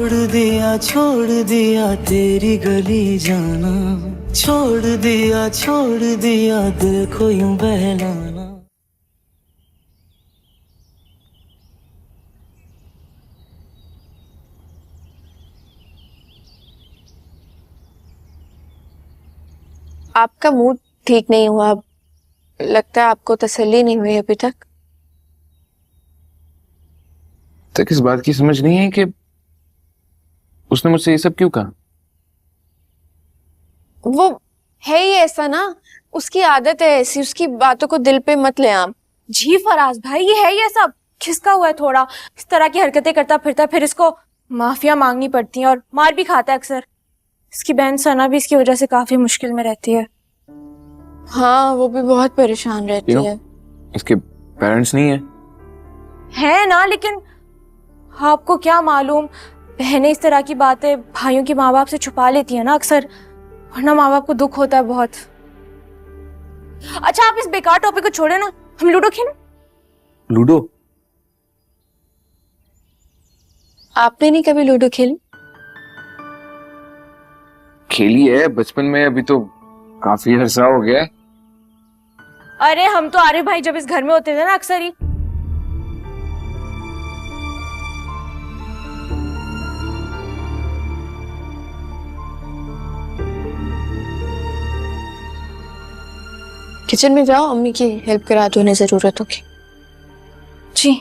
छोड़ दिया तेरी गली जाना, छोड़ दिया दिल को यूं बहलाना। आपका मूड ठीक नहीं हुआ, लगता है आपको तसल्ली नहीं हुई अभी तक। तक इस बात की समझ नहीं है कि उसने मुझसे ये सब क्यों कहा। वो है ही ऐसा ना, उसकी आदत है ऐसी, उसकी बातों को दिल पे मत ले आप। जी फराज भाई, ये है ये सब खिसका हुआ है थोड़ा, इस तरह की हरकतें करता फिरता, फिर इसको माफिया मांगनी पड़ती है और मार भी खाता है अक्सर। इसकी बहन सना भी इसकी वजह से काफी मुश्किल में रहती है। हाँ, वो भी बहुत परेशान रहती है। इसके पेरेंट्स नहीं है ना, लेकिन आपको क्या मालूम, बहनें इस तरह की बातें भाइयों के माँ बाप से छुपा लेती है ना अक्सर, वरना माँ बाप को दुख होता है बहुत। अच्छा, आप इस बेकार टॉपिक को छोड़े ना, हम लूडो खेलें। लूडो? आपने नहीं कभी लूडो खेली? खेली है बचपन में, अभी तो काफी अरसा हो गया है। अरे हम तो आरिफ भाई जब इस घर में होते थे ना अक्सर ही। किचन में जाओ, अम्मी की हेल्प करा दो, उन्हें जरूरत होगी। जी।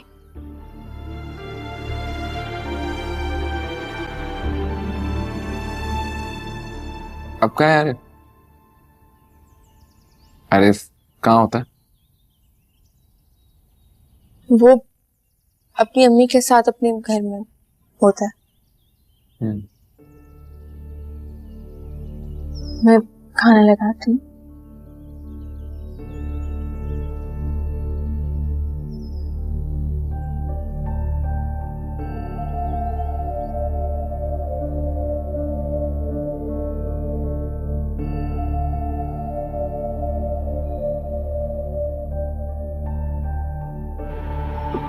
अब क्या है आरिफ? आरिफ कहाँ होता है? वो अपनी अम्मी के साथ अपने घर में होता है। मैं खाना लगाती हूँ।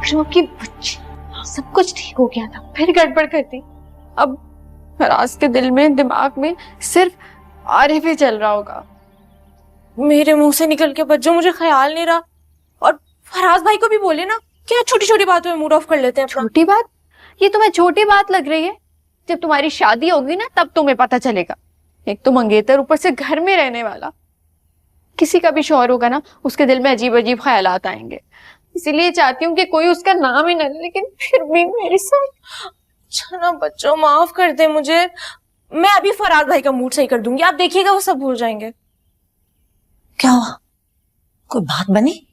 क्योंकि बच्ची सब कुछ ठीक हो गया था, फिर गड़बड़ कर दी। अब फराज के दिल में, दिमाग में सिर्फ आरिफ ही चल रहा होगा। मेरे मुंह से निकल के बच्चों मुझे ख्याल नहीं रहा। और फराज भाई को भी बोले ना, क्या छोटी छोटी बातों में मूड ऑफ कर लेते हैं। छोटी बात? ये तुम्हें छोटी बात लग रही है? जब तुम्हारी शादी होगी ना, तब तुम्हें पता चलेगा। एक तो मंगेतर, ऊपर से घर में रहने वाला। किसी का भी शौहर होगा ना, उसके दिल में अजीब अजीब ख्यालात आएंगे। इसीलिए चाहती हूँ कि कोई उसका नाम ही न ले, लेकिन फिर भी मेरे साथ। अच्छा ना बच्चों, माफ कर दे मुझे। मैं अभी फराज भाई का मूड सही कर दूंगी, आप देखिएगा वो सब भूल जाएंगे। क्या हुआ? कोई बात बनी?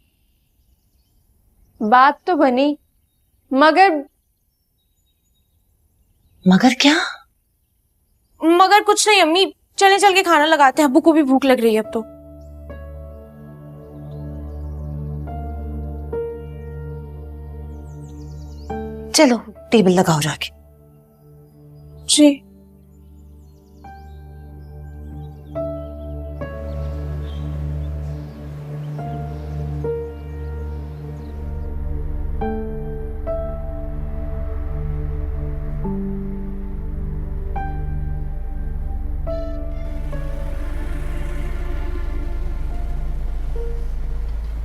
बात तो बनी, मगर क्या? मगर कुछ नहीं अम्मी, चले चल के खाना लगाते हैं, अब्बू को भी भूख लग रही है अब तो। चलो टेबल लगाओ जाके। जी।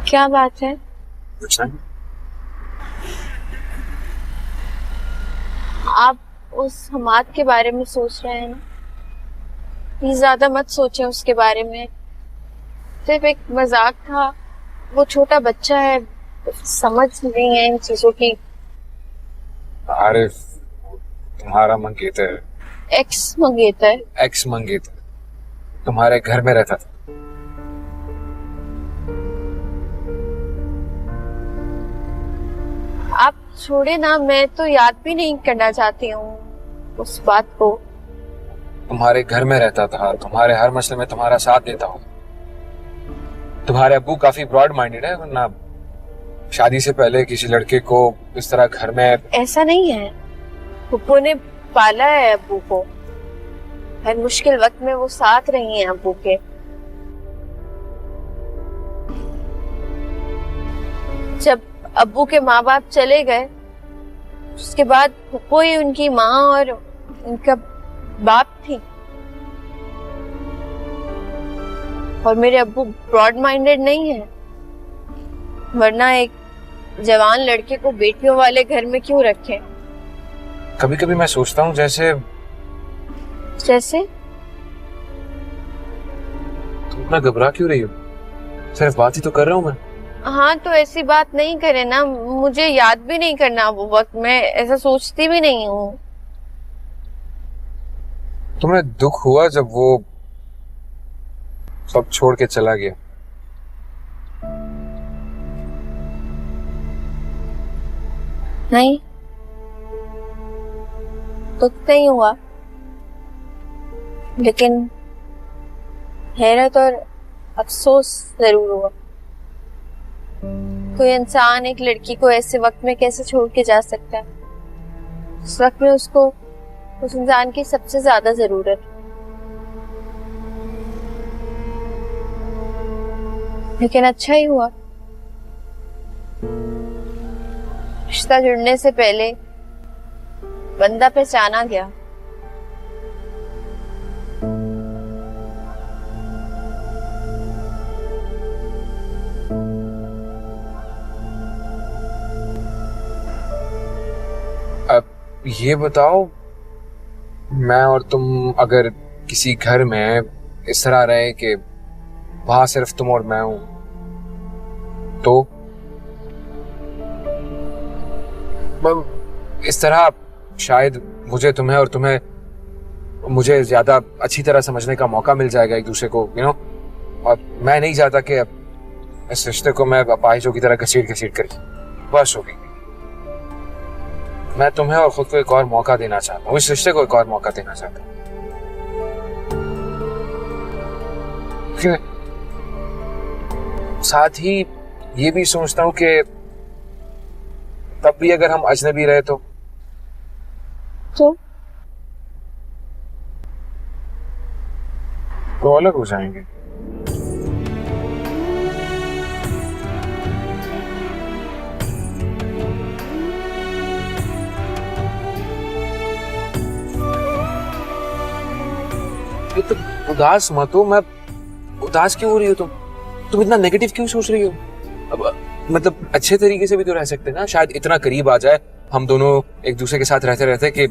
क्या बात है? कुछ नहीं। आप उस हमाद के बारे में सोच रहे हैं ना? ये ज्यादा मत सोचें उसके बारे में, सिर्फ एक मजाक था। वो छोटा बच्चा है, समझ नहीं है इन चीजों की। आरिफ तुम्हारा मंगेतर है। एक्स मंगेतर? एक्स मंगेतर तुम्हारे घर में रहता था। आप छोड़े ना, मैं तो याद भी नहीं करना चाहती हूँ उस बात को। तुम्हारे घर में रहता था, तुम्हारे हर मसले में तुम्हारा साथ देता हूँ। तुम्हारे अब्बू काफी ब्रॉड माइंडेड है, वरना शादी से पहले किसी लड़के को इस तरह घर में। ऐसा नहीं है, पुप्पो ने पाला है अब्बू को, हर मुश्किल वक्त में वो साथ रही हैं अब्बू के। जब अब्बू के माँ बाप चले गए, उसके बाद पुप्पो ही उनकी माँ और इनका बाप थी। और मेरे अब्बू ब्रॉड माइंडेड नहीं है, वरना एक जवान लड़के को बेटियों वाले घर में क्यों रखे। कभी कभी मैं सोचता हूँ जैसे जैसे तुम इतना घबरा क्यों रही हो? सिर्फ बात ही तो कर रहा हूँ मैं। हाँ तो ऐसी बात नहीं करे ना, मुझे याद भी नहीं करना वो वक्त, मैं ऐसा सोचती भी नहीं हूँ। तुम्हें दुख हुआ जब वो सब छोड़ के चला गया? नहीं, दुख नहीं हुआ, लेकिन हैरत और अफसोस जरूर हुआ। कोई इंसान एक लड़की को ऐसे वक्त में कैसे छोड़ के जा सकता है? उस वक्त में उसको उस इंसान की सबसे ज्यादा जरूरत। लेकिन अच्छा ही हुआ, रिश्ता जुड़ने से पहले बंदा पहचाना गया। अब ये बताओ, मैं और तुम अगर किसी घर में इस तरह रहे कि वहां सिर्फ तुम और मैं हूं, तो इस तरह शायद मुझे तुम्हें और तुम्हें मुझे ज्यादा अच्छी तरह समझने का मौका मिल जाएगा एक दूसरे को, यू नो। और मैं नहीं चाहता कि इस रिश्ते को मैं अपाहिजों की तरह घसीट कर बस हो गई। मैं तुम्हें और खुद को एक और मौका देना चाहता हूँ, इस रिश्ते को एक और मौका देना चाहता हूँ। साथ ही ये भी सोचता हूँ कि तब भी अगर हम अजनबी रहे तो अलग हो जाएंगे। तो उदास मत हो। मैं उदास क्यों हो रही हो? तुम इतना नेगेटिव क्यों सोच रही हो? अब मतलब अच्छे तरीके से भी तो रह सकते हैं ना। शायद इतना करीब आ जाए हम दोनों एक दूसरे के साथ रहते रहते कि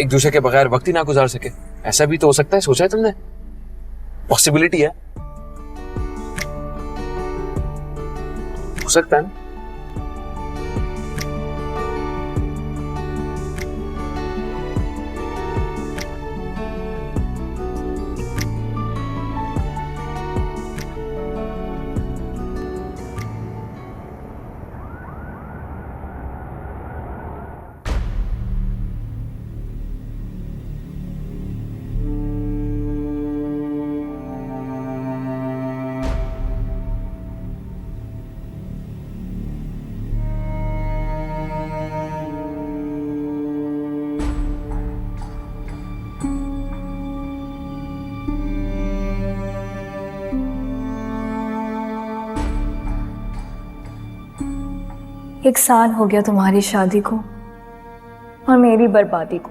एक दूसरे के बगैर वक्त ही ना गुजार सके। ऐसा भी तो हो सकता है। सोचा है तुमने? पॉसिबिलिटी है, हो सकता है ना। एक साल हो गया तुम्हारी शादी को और मेरी बर्बादी को,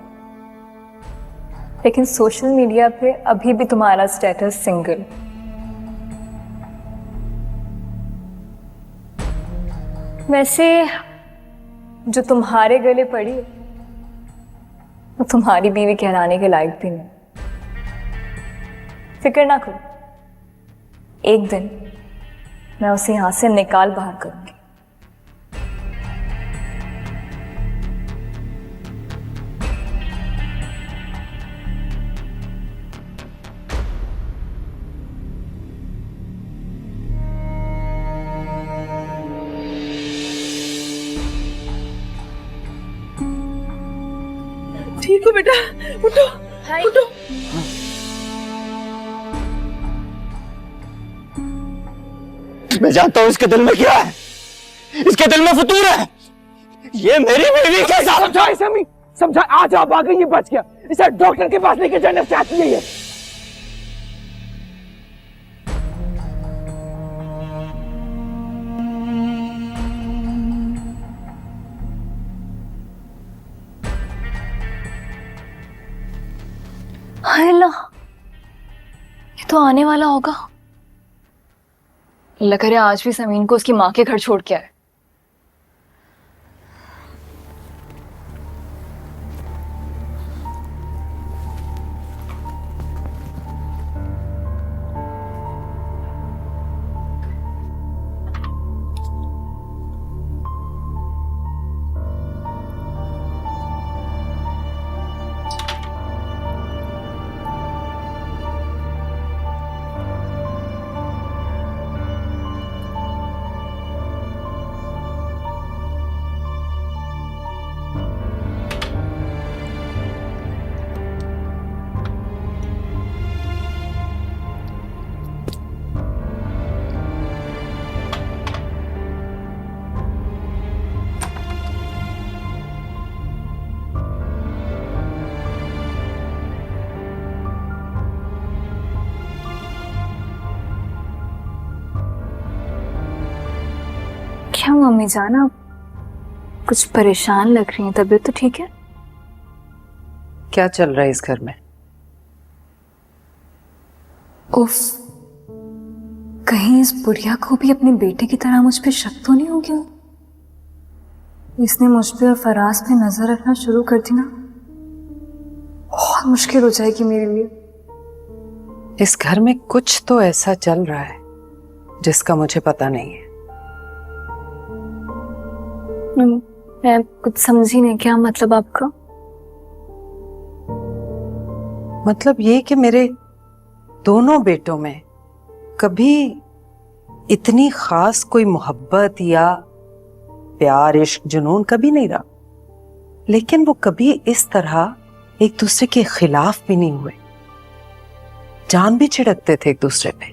लेकिन सोशल मीडिया पे अभी भी तुम्हारा स्टेटस सिंगल। वैसे जो तुम्हारे गले पड़ी वो तुम्हारी बीवी कहलाने के लायक भी नहीं। फिक्र ना करो, एक दिन मैं उसे यहां से निकाल बाहर करूंगी। ठीक हो बेटा? उठो उठो। मैं जानता हूं इसके दिल में क्या है। इसके दिल में फतूर है। ये मेरी बीवी के साथ समझा इसे अम्मी, समझा। आज आप आ गई, ये बच गया। इसे डॉक्टर के पास लेके जाना चाहती है ये। हाय अल्लाह, ये तो आने वाला होगा। अल्लाह करे आज भी समीन को उसकी माँ के घर छोड़ के आए। क्या मम्मी जान, आप कुछ परेशान लग रही हैं, तबीयत तो ठीक है? क्या चल रहा है इस घर में? उफ, कहीं इस बुढ़िया को भी अपने बेटे की तरह मुझ पे शक तो नहीं हो गया? इसने मुझ पे और फराज पे नजर रखना शुरू कर दी ना, बहुत मुश्किल हो जाएगी मेरे लिए। इस घर में कुछ तो ऐसा चल रहा है जिसका मुझे पता नहीं है। मैं कुछ समझी नहीं, क्या मतलब आपका? मतलब ये कि मेरे दोनों बेटों में कभी इतनी खास कोई मोहब्बत या प्यार, इश्क, जुनून कभी नहीं रहा, लेकिन वो कभी इस तरह एक दूसरे के खिलाफ भी नहीं हुए। जान भी छिड़कते थे एक दूसरे पे,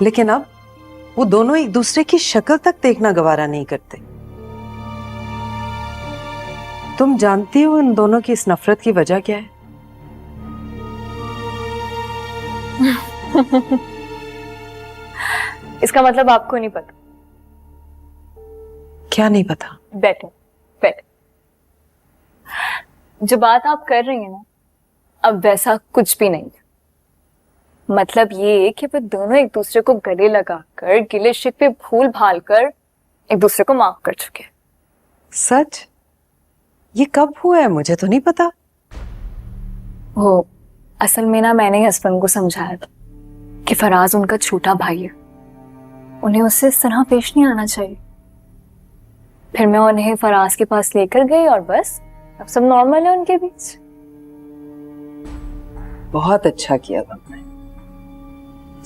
लेकिन अब वो दोनों एक दूसरे की शक्ल तक देखना गवारा नहीं करते। तुम जानती हो इन दोनों की इस नफरत की वजह क्या है? इसका मतलब आपको नहीं पता? क्या नहीं पता? बैठे बैठे, जो बात आप कर रही हैं ना, अब वैसा कुछ भी नहीं है। मतलब ये कि वो दोनों एक दूसरे को गले लगाकर, गिले शिकवे भूल भाल कर एक दूसरे को माफ कर चुके हैं। सच? ये कब हुआ है? मुझे तो नहीं पता। वो असल में ना, मैंने ही हस्बैंड को समझाया था कि फराज उनका छोटा भाई है, उन्हें उससे इस तरह पेश नहीं आना चाहिए। फिर मैं उन्हें फराज के पास लेकर गई और बस अब सब नॉर्मल है उनके बीच। बहुत अच्छा किया तुमने।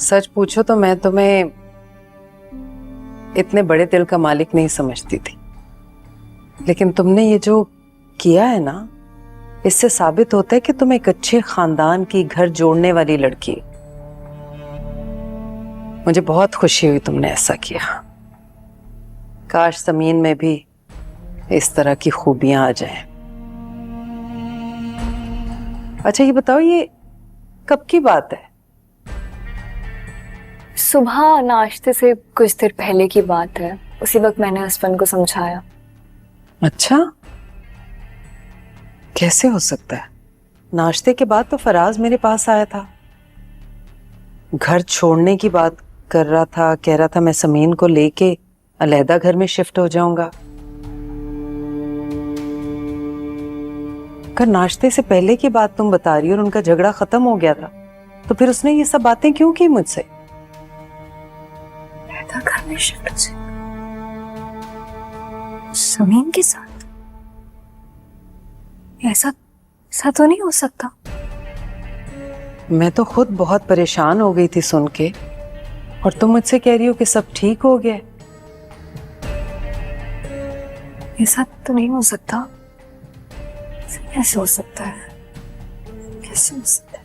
सच पूछो तो मैं तुम्हें इतने बड़े दिल का मालिक नहीं समझती थी, लेकिन तुमने ये जो किया है ना, इससे साबित होता है कि तुम एक अच्छे खानदान की, घर जोड़ने वाली लड़की। मुझे बहुत खुशी हुई तुमने ऐसा किया। काश ज़मीन में भी इस तरह की खूबियां आ जाएं। अच्छा ये बताओ, ये कब की बात है? सुबह नाश्ते से कुछ देर पहले की बात है। उसी वक्त मैंने हस्बैंड को समझाया। अच्छा, कैसे हो सकता है? नाश्ते के बाद तो फराज मेरे पास आया था, घर छोड़ने की बात कर रहा था, कह रहा था मैं समीन को लेके अलहदा घर में शिफ्ट हो जाऊंगा। अगर नाश्ते से पहले की बात तुम बता रही हो और उनका झगड़ा खत्म हो गया था, तो फिर उसने ये सब बातें क्यों की मुझसे? अलहदा घर में शिफ्ट हो जाए समीन के साथ? ऐसा तो नहीं हो सकता। मैं तो खुद बहुत परेशान हो गई थी सुन के, और तुम मुझसे कह रही हो कि सब ठीक हो गया। ऐसा तो नहीं हो सकता। कैसे हो सकता है? कैसे हो सकता है?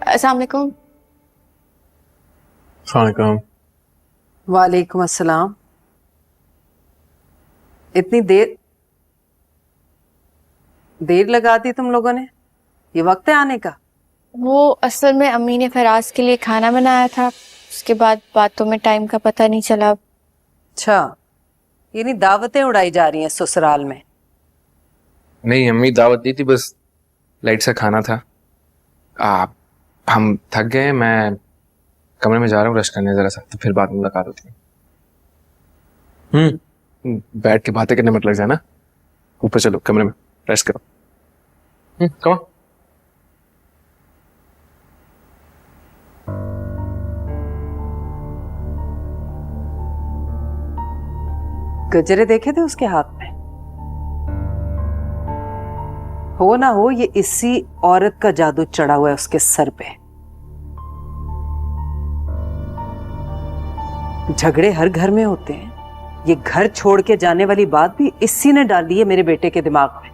अस्सलाम वालेकुम। वालेकुम अस्सलाम। इतनी देर लगा दी तुम लोगों ने? ये वक्त है आने का? वो असल में अम्मी ने फराज के लिए खाना बनाया था, उसके बाद बातों में टाइम का पता नहीं चला। अच्छा, ये नहीं दावतें उड़ाई जा रही हैं ससुराल में। नहीं अम्मी, दावत दी थी, बस लाइट सा खाना था। हम थक गए, मैं कमरे में जा रहा हूँ ब्रश करने जरा सा, तो फिर बाद में मुलाकात होती है। बैठ के बातें करने मत लग जाना। ऊपर चलो, कमरे में रेस्ट करो। Come on. गजरे देखे थे उसके हाथ में? हो ना हो ये इसी औरत का जादू चढ़ा हुआ है उसके सर पे। झगड़े हर घर में होते हैं, ये घर छोड़ के जाने वाली बात भी इसी ने डाली है मेरे बेटे के दिमाग में।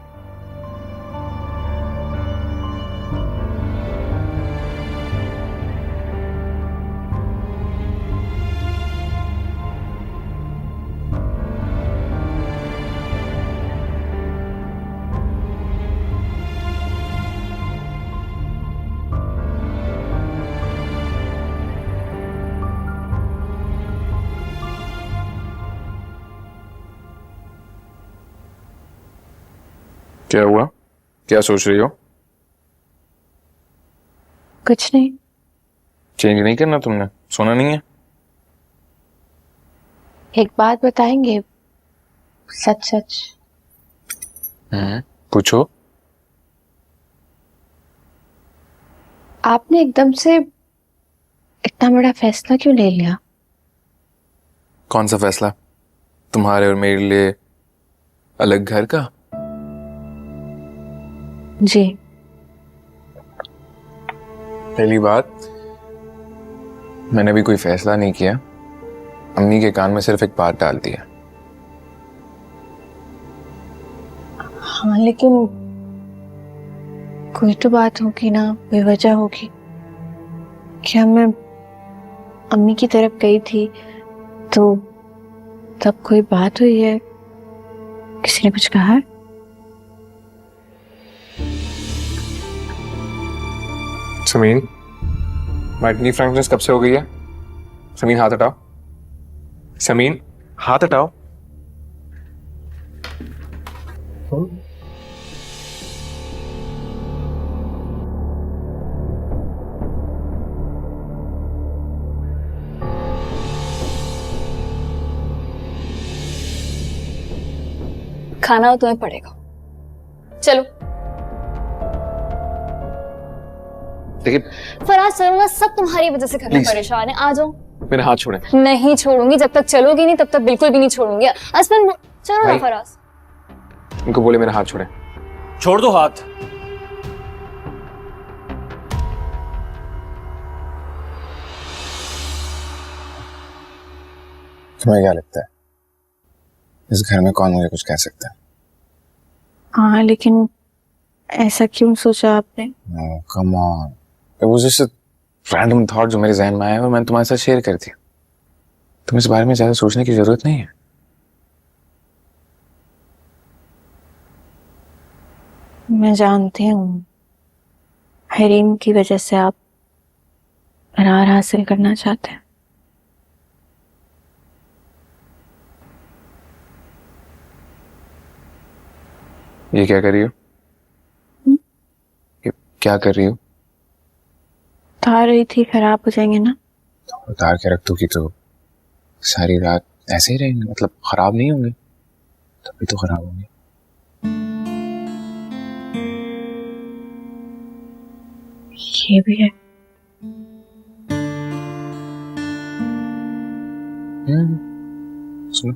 क्या हुआ? क्या सोच रही हो? कुछ नहीं। चेंज नहीं करना तुमने? सोना नहीं है? एक बात बताएंगे? सच सच। पूछो। आपने एकदम से इतना बड़ा फैसला क्यों ले लिया? कौन सा फैसला? तुम्हारे और मेरे लिए अलग घर का? जी। पहली बात, मैंने भी कोई फैसला नहीं किया। अम्मी के कान में सिर्फ एक बात डाल दी है। हाँ लेकिन कोई तो बात होगी ना, बेवजह होगी। क्या मैं अम्मी की तरफ गई थी तो तब कोई बात हुई है? किसी ने कुछ कहा है? समीन, माइटनी फ्रैंकनेस कब से हो गई है? समीन हाथ हटाओ। समीन हाथ हटाओ। खाना तुम्हें पड़ेगा। चलो। देखिए फराज चलो ना, सब तुम्हारी वजह से घर में Please. परेशान है। आ जाओ। मेरे हाथ छोड़े। नहीं छोड़ूंगी, जब तक चलोगी नहीं तब तक बिल्कुल भी नहीं छोड़ूंगी। असफन चलो ना भाई। फराज। उनको बोले मेरे हाथ छोड़े। छोड़ दो हाथ। तुम्हें क्या लगता है इस घर में कौन मुझे कुछ कह सकता है? हाँ लेकिन ऐसा क्यों सोचा आपने? Come on, it was just a random thought जो मेरे जहन में आया और मैंने तुम्हारे साथ शेयर कर दिया। तुम्हें इस बारे में ज्यादा सोचने की जरूरत नहीं है। मैं जानती हूँ हरीम की वजह से आप करार हासिल करना चाहते हैं। ये क्या कर रही हो? ये क्या कर रही हो? उतार रही थी, खराब हो जाएंगे ना। उतार के रख दूंगी तो सारी रात ऐसे ही रहेंगे, मतलब खराब नहीं होंगे? तभी तो खराब होंगे। ये भी है। सुनो,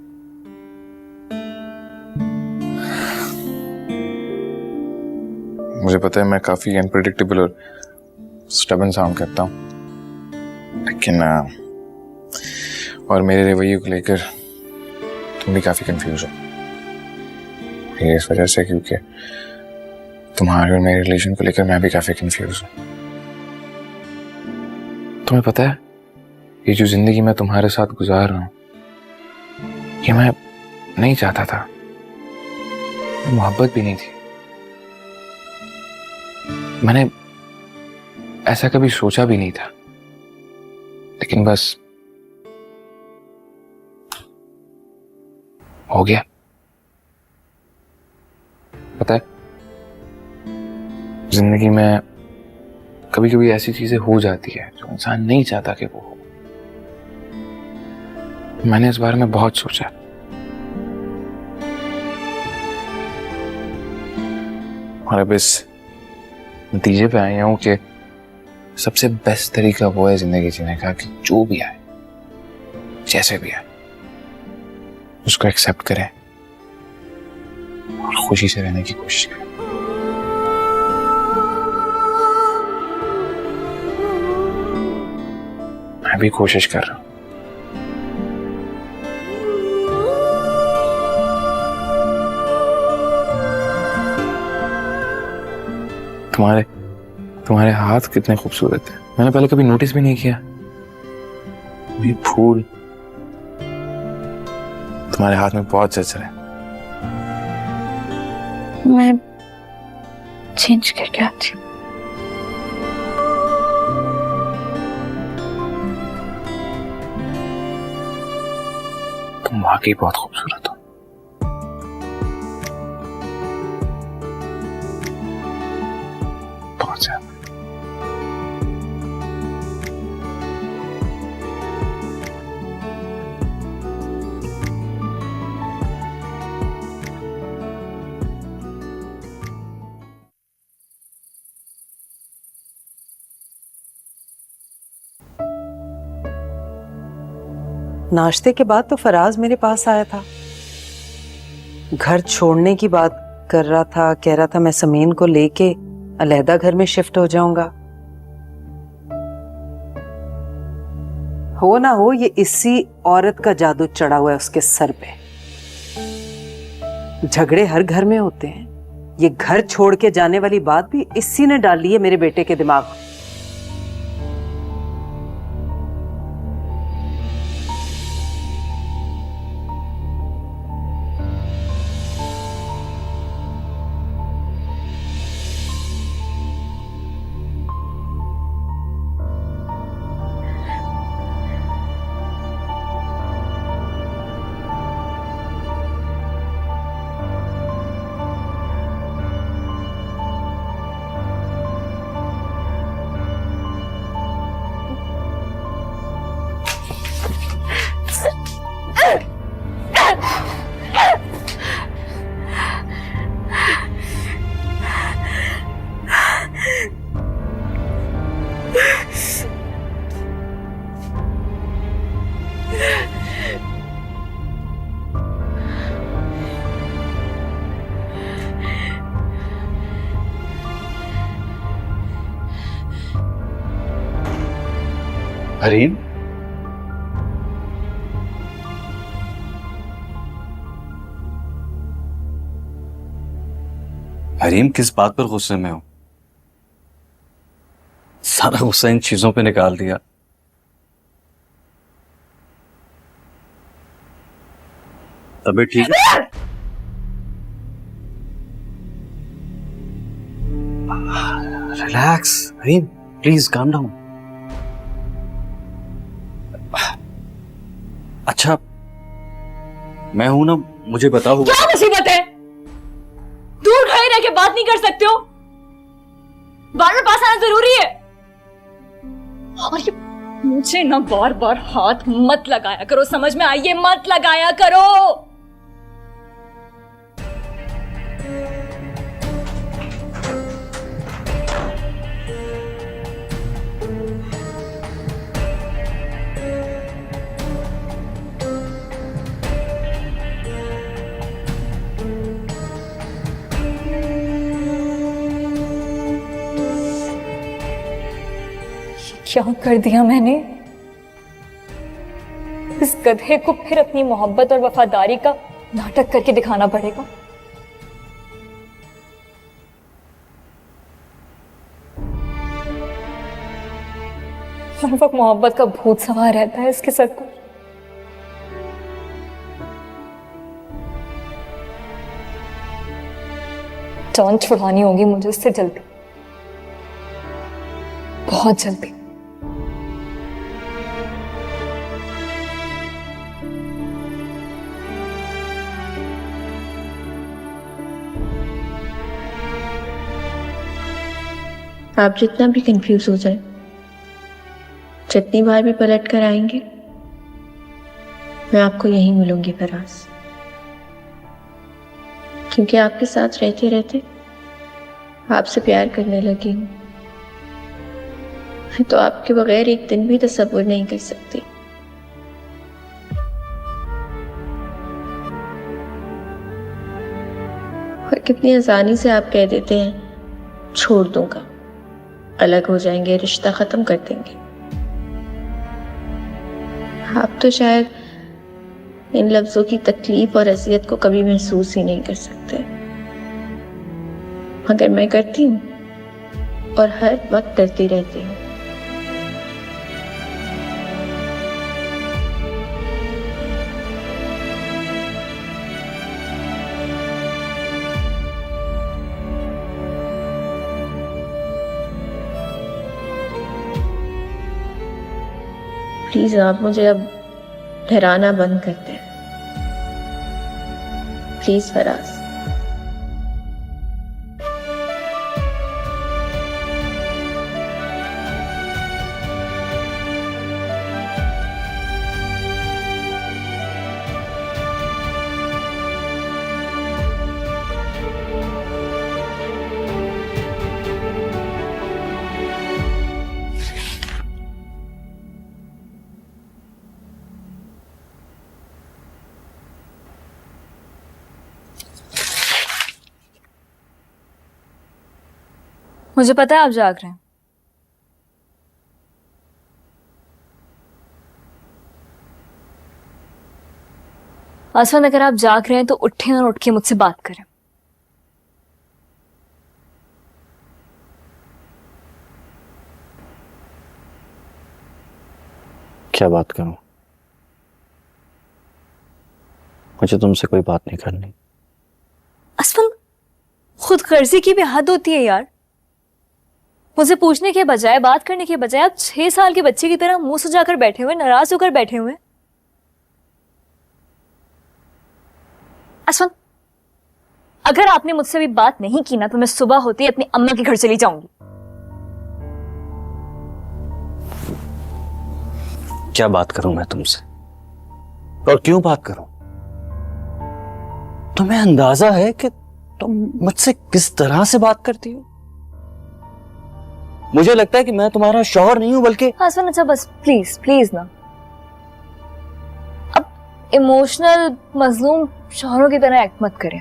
मुझे पता है मैं काफी अनप्रेडिक्टेबल और स्टबन साउंड करता हूँ, लेकिन और मेरे रवैये को लेकर तुम भी काफी कंफ्यूज हो। ये इस वजह से क्योंकि तुम्हारे और मेरे रिलेशन को लेकर मैं भी काफी कंफ्यूज हूँ। तुम्हें पता है ये जो जिंदगी मैं तुम्हारे साथ गुजार रहा हूँ ये मैं नहीं चाहता था। मोहब्बत भी नहीं थी, मैंने ऐसा कभी सोचा भी नहीं था, लेकिन बस हो गया। पता है, जिंदगी में कभी कभी ऐसी चीजें हो जाती है जो इंसान नहीं चाहता कि वो हो। मैंने इस बारे में बहुत सोचा और अब इस नतीजे पे आया हूं कि सबसे बेस्ट तरीका वो है जिंदगी जीने का कि जो भी आए, जैसे भी आए, उसको एक्सेप्ट करें और खुशी से रहने की कोशिश करें। मैं भी कोशिश कर रहा हूं। तुम्हारे हाथ कितने खूबसूरत हैं। मैंने पहले कभी नोटिस भी नहीं किया। ये फूल तुम्हारे हाथ में बहुत जच रहे हैं। मैं चेंज करके आती हूँ। तुम वाकई बहुत खूबसूरत हो। बहुत ज्यादा। नाश्ते के बाद तो फराज मेरे पास आया था, घर छोड़ने की बात कर रहा था, कह रहा था मैं समीन को लेके अलहदा घर में शिफ्ट हो जाऊंगा। हो ना हो ये इसी औरत का जादू चढ़ा हुआ है उसके सर पे। झगड़े हर घर में होते हैं, ये घर छोड़ के जाने वाली बात भी इसी ने डाली है मेरे बेटे के दिमाग में। हरीम, हरीम किस बात पर गुस्से में हो? सारा गुस्सा इन चीजों पे निकाल दिया। तबीयत ठीक है? Relax Hareem, please calm down. अच्छा मैं हूं ना, मुझे बताओ। क्या मुसीबत है? दूर खड़े रह के बात नहीं कर सकते हो? बार बार पास आना जरूरी है? और ये मुझे ना बार बार हाथ मत लगाया करो, समझ में आइए, मत लगाया करो। क्या कर दिया मैंने? इस गधे को फिर अपनी मोहब्बत और वफादारी का नाटक करके दिखाना पड़ेगा। हर वक्त मोहब्बत का भूत सवार रहता है इसके सर पर। जान छुड़वानी होगी मुझे उससे जल्दी, बहुत जल्दी। आप जितना भी कंफ्यूज हो जाए, जितनी बार भी पलट कर आएंगे, मैं आपको यहीं मिलूंगी फराज। क्योंकि आपके साथ रहते रहते आपसे प्यार करने लगी हूं, तो आपके बगैर एक दिन भी तसव्वुर नहीं कर सकती। और कितनी आसानी से आप कह देते हैं छोड़ दूंगा, अलग हो जाएंगे, रिश्ता खत्म कर देंगे। आप तो शायद इन लफ्जों की तकलीफ और अजियत को कभी महसूस ही नहीं कर सकते, मगर मैं करती हूँ और हर वक्त करती रहती हूँ। प्लीज आप मुझे अब डराना बंद कर दें, प्लीज फराज। मुझे पता है आप जाग रहे हैं। आसमान, अगर आप जाग रहे हैं तो उठें और उठ के मुझसे बात करें। क्या बात करूं? मुझे तुमसे कोई बात नहीं करनी। असफल, खुद गर्जी की भी हद होती है यार। मुझसे पूछने के बजाय, बात करने के बजाय आप 6 साल के बच्चे की तरह मुंह सुजाकर बैठे हुए, नाराज होकर बैठे हुए। असफल, अगर आपने मुझसे भी बात नहीं की ना तो मैं सुबह होते ही अपनी अम्मा के घर चली जाऊंगी। क्या बात करूं मैं तुमसे, और क्यों बात करूं? तुम्हें अंदाजा है कि तुम मुझसे किस तरह से बात करती हो? मुझे लगता है कि मैं तुम्हारा शौहर नहीं हूं, बल्कि आसमान, अच्छा बस प्लीज प्लीज ना, अब इमोशनल मजलूम शौहरों की तरह एक्ट मत करें।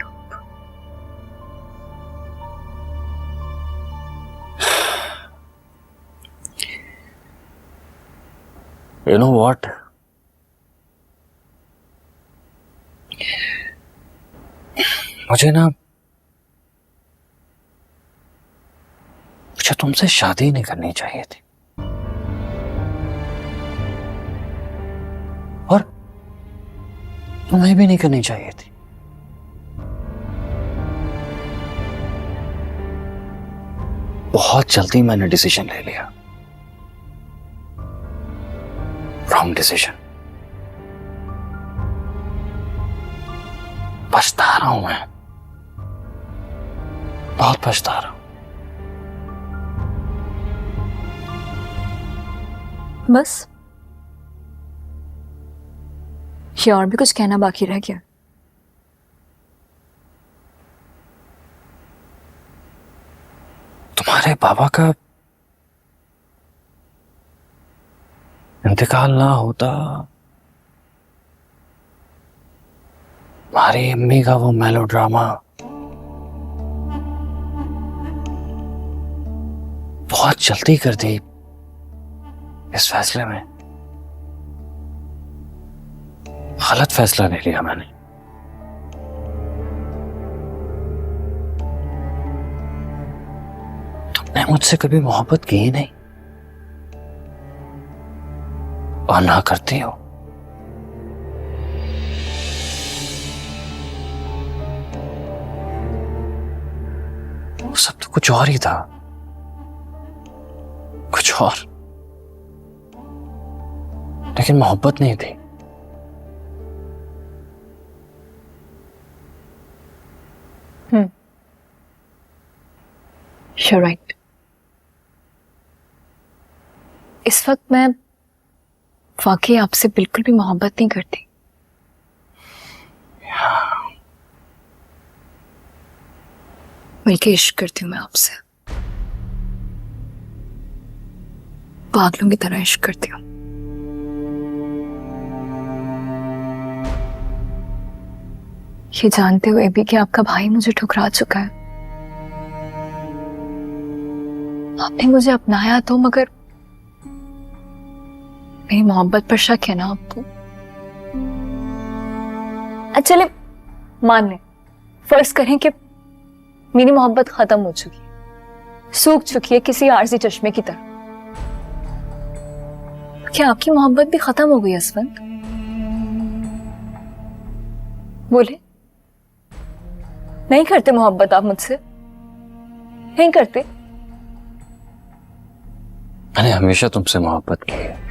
यू नो व्हाट, मुझे तुमसे शादी नहीं करनी चाहिए थी, और तुम्हें भी नहीं करनी चाहिए थी। बहुत जल्दी मैंने डिसीजन ले लिया, रॉन्ग डिसीजन। पछता रहा हूं मैं, बहुत पछता रहा हूं। बस ये और भी कुछ कहना बाकी रह गया? तुम्हारे बाबा का इंतकाल ना होता, हमारी अम्मी का वो मेलोड्रामा बहुत जल्दी कर दी। इस फैसले में गलत फैसला ले लिया मैंने। तुमने मुझसे कभी मोहब्बत की ही नहीं, और ना करती हो। वो सब तो कुछ और ही था, कुछ और, लेकिन मोहब्बत नहीं थी। You're right. इस वक्त मैं वाकई आपसे बिल्कुल भी मोहब्बत नहीं करती। बल्कि इश्क करती हूँ मैं आपसे, पागलों की तरह इश्क करती हूँ। ये जानते हुए भी कि आपका भाई मुझे ठुकरा चुका है। आपने मुझे अपनाया तो, मगर मेरी मोहब्बत पर शक है ना आपको? अच्छा चले मान लें, फर्ज करें कि मेरी मोहब्बत खत्म हो चुकी है, सूख चुकी है किसी आरजी चश्मे की तरह। क्या आपकी मोहब्बत भी खत्म हो गई असफंद? बोले, नहीं करते मोहब्बत आप मुझसे? नहीं करते? मैंने हमेशा तुमसे मोहब्बत की है।